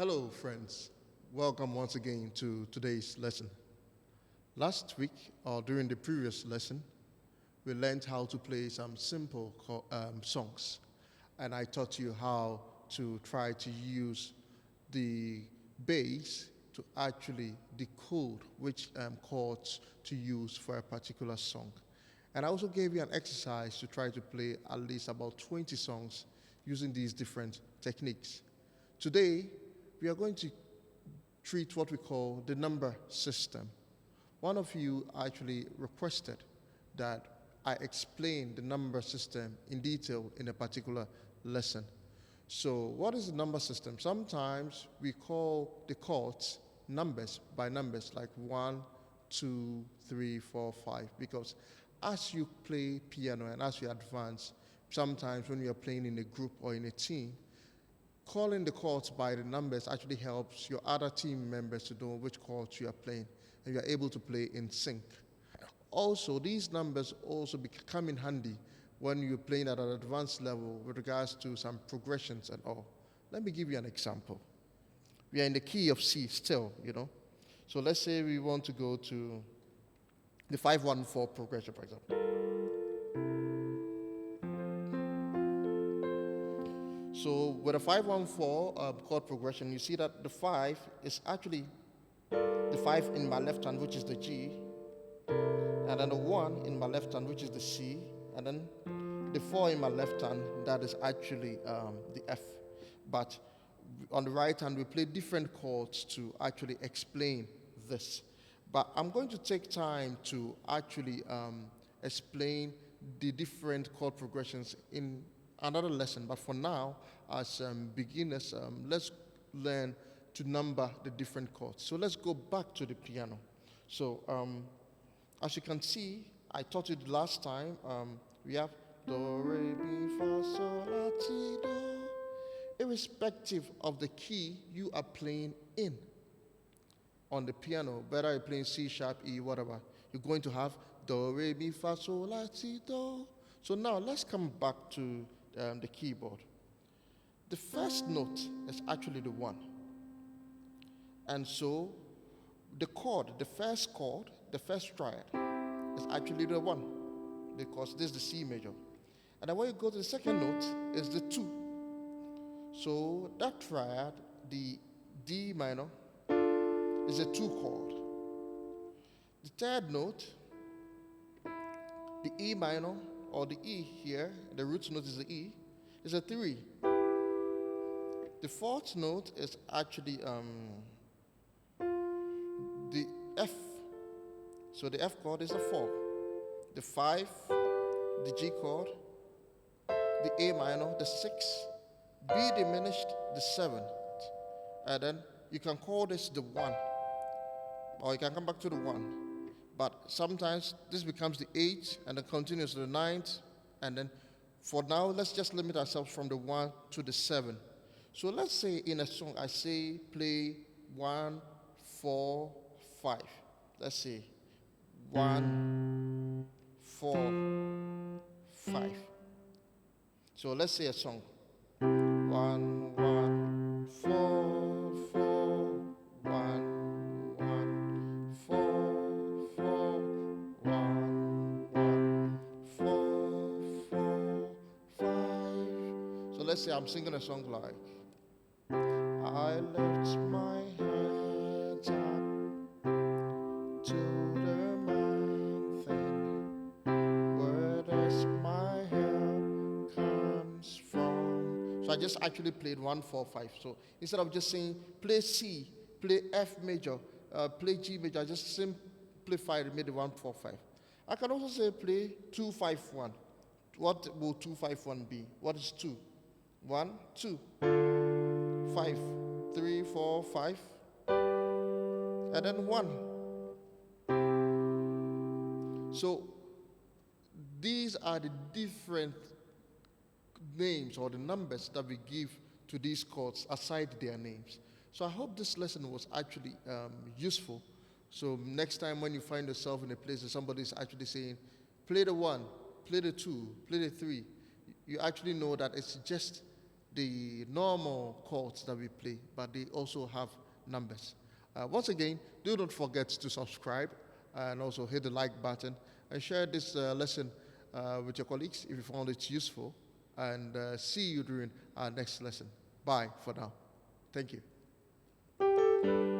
Hello, friends. Welcome once again to today's lesson. Last week, or during the previous lesson, we learned how to play some simple songs, and I taught you how to try to use the bass to actually decode which chords to use for a particular song. And I also gave you an exercise to try to play at least about 20 songs using these different techniques. Today, we are going to treat what we call the number system. One of you actually requested that I explain the number system in detail in a particular lesson. So what is the number system? Sometimes we call the chords numbers by numbers, like 1, 2, 3, 4, 5, because as you play piano and as you advance, sometimes when you are playing in a group or in a team, calling the chords by the numbers actually helps your other team members to know which chords you are playing, and you are able to play in sync. Also, these numbers also come in handy when you're playing at an advanced level with regards to some progressions and all. Let me give you an example. We are in the key of C still, So let's say we want to go to the 5-1-4 progression, for example. So with a 5-1-4 chord progression, you see that the 5 is actually the 5 in my left hand, which is the G, and then the 1 in my left hand, which is the C, and then the 4 in my left hand, that is actually the F. But on the right hand, we play different chords to actually explain this. But I'm going to take time to actually explain the different chord progressions in another lesson. But for now, as beginners, let's learn to number the different chords. So let's go back to the piano. So as you can see, I taught you the last time, we have do, re, mi, fa, sol, la, ti, do. Irrespective of the key you are playing in on the piano, whether you're playing C sharp, E, whatever, you're going to have do, re, mi, fa, sol, la, ti, do. So now let's come back to the keyboard. The first note is actually the 1. And so the chord, the first triad, is actually the 1, because this is the C major. And then when you go to the second note, is the 2. So that triad, the D minor, is a 2 chord. The third note, the E minor, or the E here, the root note is the E, is a 3. The fourth note is actually the F. So the F chord is a 4. The 5, the G chord, the A minor, the 6, B diminished, the 7. And then you can call this the 1, or you can come back to the 1. But sometimes this becomes the 8 and then continues to the 9th. And then for now, let's just limit ourselves from the 1 to the 7. So let's say in a song, I say play 1, 4, 5. Let's say 1, 4, 5. So let's say a song. 1, 1, 4, 4, 1, 1, 4, 4, 1, 1, 4, 4, 5. So let's say I'm singing a song like, I lift my hands up to the mountain, where does my help comes from? So I just actually played 1, 4, 5. So instead of just saying play C, play F major, play G major, I just simplified and made it 1, 4, 5. I can also say play 2, 5, 1. What will 2, 5, 1 be? What is 2? 1, 2, 5, 3, 4, 5, and then 1. So these are the different names or the numbers that we give to these chords aside their names. So I hope this lesson was actually useful. So next time when you find yourself in a place that somebody is actually saying, play the 1, play the 2, play the 3, you actually know that it's just the normal chords that we play, but they also have numbers. Once again, do not forget to subscribe and also hit the like button and share this lesson with your colleagues if you found it useful. And see you during our next lesson. Bye for now. Thank you.